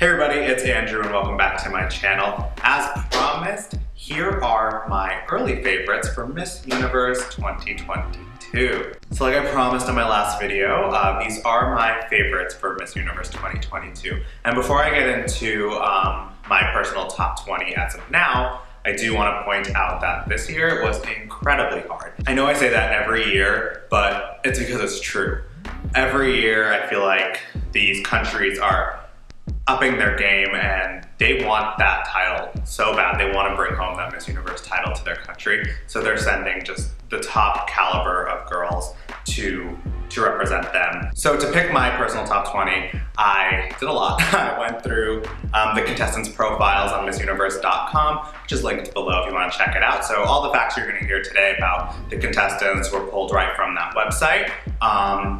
Hey everybody, it's Andrew and welcome back to my channel. As promised, here are my early favorites for Miss Universe 2022. So like I promised in my last video, these are my favorites for Miss Universe 2022. And before I get into my personal top 20 as of now, I do want to point out that this year was incredibly hard. I know I say that every year, but it's because it's true. Every year I feel like these countries are upping their game and they want that title so bad. They want to bring home that Miss Universe title to their country. So they're sending just the top caliber of girls to represent them. So to pick my personal top 20, I did a lot. I went through the contestants' profiles on MissUniverse.com, which is linked below if you want to check it out. So all the facts you're going to hear today about the contestants were pulled right from that website.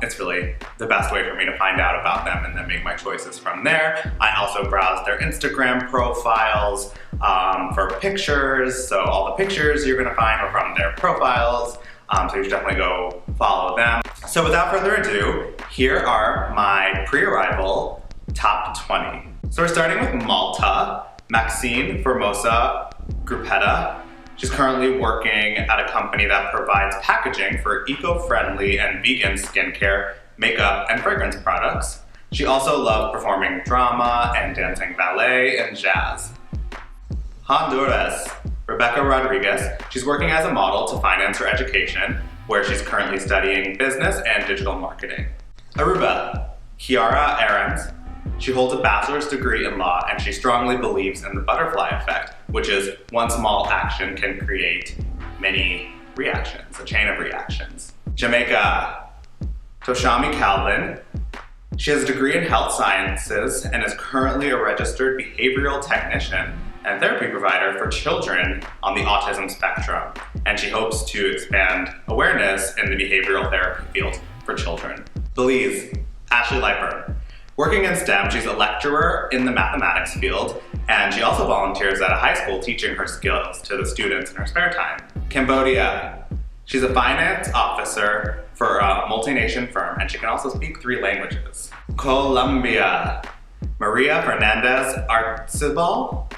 It's really the best way for me to find out about them and then make my choices from there. I also browsed their Instagram profiles for pictures. So all the pictures you're going to find are from their profiles. So you should definitely go follow them. So without further ado, here are my pre-arrival top 20. So we're starting with Malta, Maxine Formosa Gruppetta. She's currently working at a company that provides packaging for eco-friendly and vegan skincare, makeup, and fragrance products. She also loves performing drama and dancing ballet and jazz. Honduras, Rebecca Rodriguez. She's working as a model to finance her education, where she's currently studying business and digital marketing. Aruba, Kiara Ahrens. She holds a bachelor's degree in law and she strongly believes in the butterfly effect, which is one small action can create many reactions, a chain of reactions. Jamaica, Toshami Calvin. She has a degree in health sciences and is currently a registered behavioral technician and therapy provider for children on the autism spectrum. And she hopes to expand awareness in the behavioral therapy field for children. Belize, Ashley Lightburn. Working in STEM, she's a lecturer in the mathematics field, and she also volunteers at a high school teaching her skills to the students in her spare time. Cambodia. She's a finance officer for a multinational firm, and she can also speak 3 languages. Colombia. Maria Fernandez Arcibal.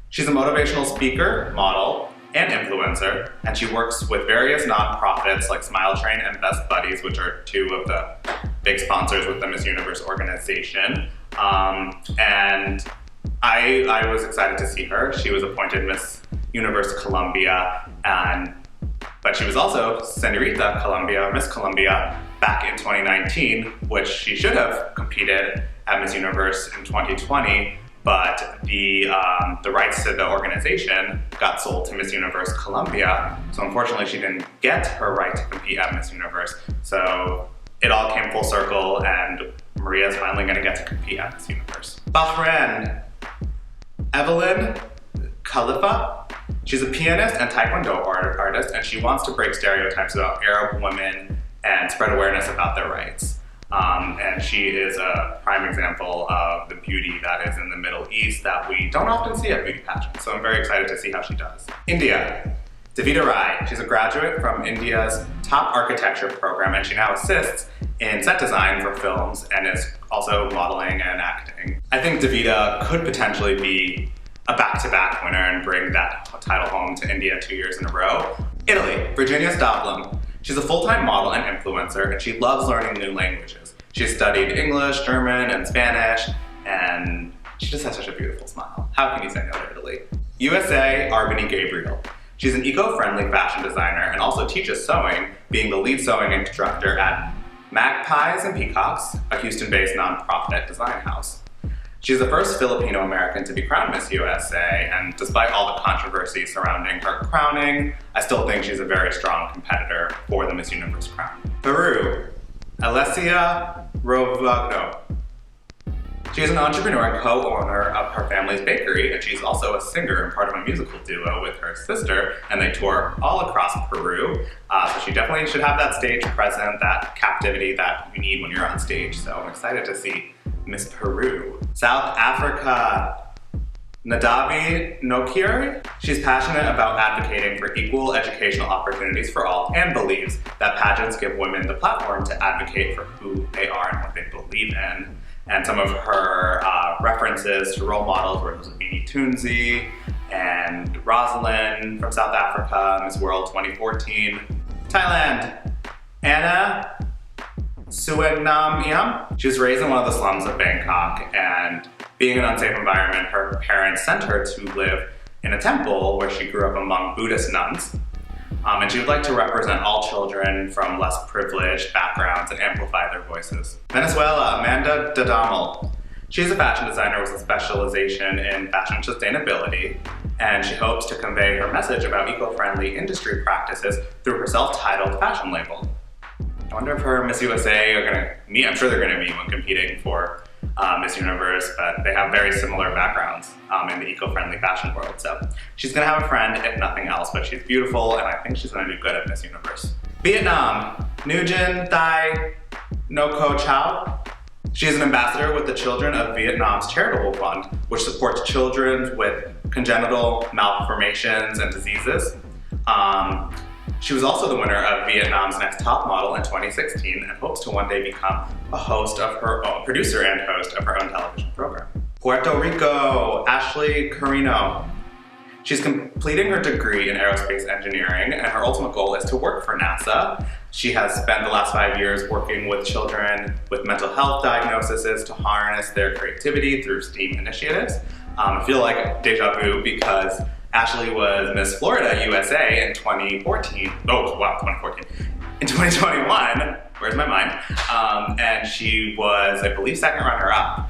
She's a motivational speaker, model, and influencer, and she works with various nonprofits like Smile Train and Best Buddies, which are 2 of the big sponsors with the Miss Universe organization. And I was excited to see her. She was appointed Miss Universe Colombia, but she was also Senorita Colombia, Miss Colombia, back in 2019, which she should have competed at Miss Universe in 2020. But the rights to the organization got sold to Miss Universe Colombia, so unfortunately she didn't get her right to compete at Miss Universe. So it all came full circle, and Maria's finally going to get to compete at Miss Universe. Bahrain, Evelyn Khalifa. She's a pianist and taekwondo artist, and she wants to break stereotypes about Arab women and spread awareness about their rights. And she is a prime example of the beauty that is in the Middle East that we don't often see at beauty pageants. So I'm very excited to see how she does. India, Davida Rai. She's a graduate from India's top architecture program, and she now assists in set design for films and is also modeling and acting. I think Davida could potentially be a back-to-back winner and bring that title home to India 2 years in a row. Italy, Virginia Stavlum. She's a full-time model and influencer, and she loves learning new languages. She's studied English, German, and Spanish, and she just has such a beautiful smile. How can you say no to Italy? USA, Arbany Gabriel. She's an eco-friendly fashion designer and also teaches sewing, being the lead sewing instructor at Magpies and Peacocks, a Houston-based nonprofit design house. She's the first Filipino-American to be crowned Miss USA, and despite all the controversy surrounding her crowning, I still think she's a very strong competitor for the Miss Universe crown. Peru, Alessia Rovagno. She is an entrepreneur and co-owner of her family's bakery, and she's also a singer and part of a musical duo with her sister, and they tour all across Peru. So she definitely should have that stage presence, that captivity that you need when you're on stage. So I'm excited to see Miss Peru. South Africa, Nadavi Nokiri. She's passionate about advocating for equal educational opportunities for all and believes that pageants give women the platform to advocate for who they are and what they believe in. And some of her references to role models were Beanie Toonsy and Rosalind from South Africa, Miss World 2014. Thailand, Anna Suenamiam. She was raised in one of the slums of Bangkok, and being an unsafe environment, her parents sent her to live in a temple where she grew up among Buddhist nuns. And she would like to represent all children from less privileged backgrounds and amplify their voices. Venezuela, Amanda Dadamel. She's a fashion designer with a specialization in fashion sustainability, and she hopes to convey her message about eco-friendly industry practices through her self-titled fashion label. I wonder if her and Miss USA are gonna meet. I'm sure they're gonna meet when competing for Miss Universe, but they have very similar backgrounds in the eco-friendly fashion world. So she's gonna have a friend, if nothing else, but she's beautiful, and I think she's gonna do good at Miss Universe. Vietnam, Nguyen Thai No Co Chao. She is an ambassador with the Children of Vietnam's Charitable Fund, which supports children with congenital malformations and diseases. She was also the winner of Vietnam's Next Top Model in 2016 and hopes to one day become a host of her own, producer and host of her own television program. Puerto Rico, Ashley Carino. She's completing her degree in aerospace engineering, and her ultimate goal is to work for NASA. She has spent the last 5 years working with children with mental health diagnoses to harness their creativity through STEAM initiatives. I feel like deja vu because Ashley was Miss Florida USA in 2014. Oh, wow, 2014. In 2021, where's my mind? And she was, I believe, second runner-up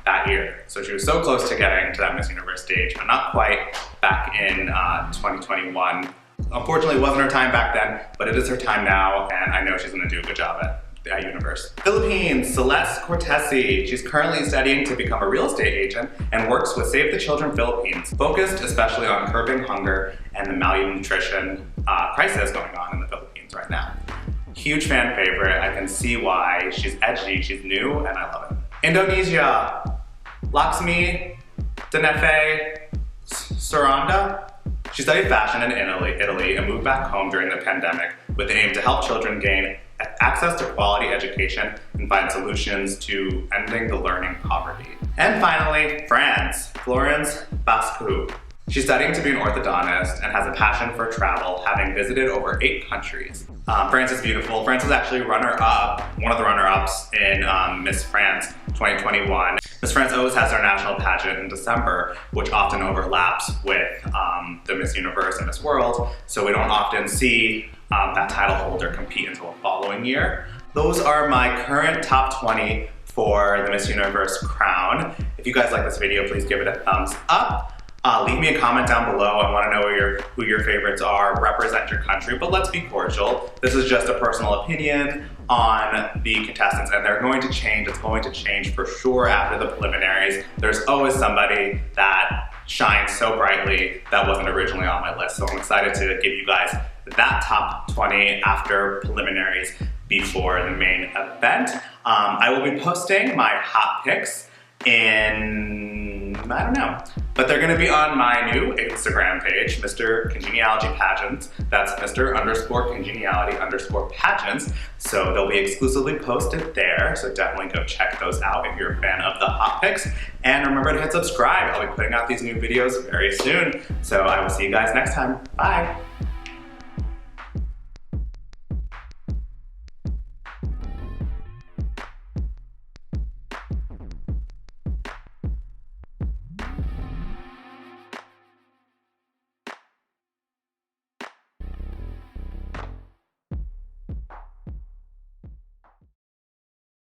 that year. So she was so close to getting to that Miss Universe stage, but not quite back in 2021. Unfortunately, it wasn't her time back then, but it is her time now, and I know she's gonna do a good job at Universe. Philippines, Celeste Cortesi. She's currently studying to become a real estate agent and works with Save the Children Philippines, focused especially on curbing hunger and the malnutrition crisis going on in the Philippines right now. Huge fan favorite. I can see why. She's edgy, she's new, and I love it. Indonesia, Laxmi Denefe Suranda. She studied fashion in Italy and moved back home during the pandemic with the aim to help children gain access to quality education and find solutions to ending the learning poverty. And finally, France, Florence Bascu. She's studying to be an orthodontist and has a passion for travel, having visited over 8 countries. France is beautiful. France was actually runner-up, one of the runner-ups in Miss France 2021. Miss France always has their national pageant in December, which often overlaps with the Miss Universe and Miss World, so we don't often see that title holder compete until the following year. Those are my current top 20 for the Miss Universe crown. If you guys like this video, please give it a thumbs up. Leave me a comment down below. I want to know who your favorites are. Represent your country, but let's be cordial. This is just a personal opinion on the contestants, and they're going to change. It's going to change for sure after the preliminaries. There's always somebody that shines so brightly that wasn't originally on my list, so I'm excited to give you guys that top 20 after preliminaries before the main event. I will be posting my hot picks in, I don't know, but they're gonna be on my new Instagram page, Mr. Congeniality Pageants. That's Mr._Congeniality_Pageants. So they'll be exclusively posted there. So definitely go check those out if you're a fan of the hot picks. And remember to hit subscribe. I'll be putting out these new videos very soon. So I will see you guys next time. Bye.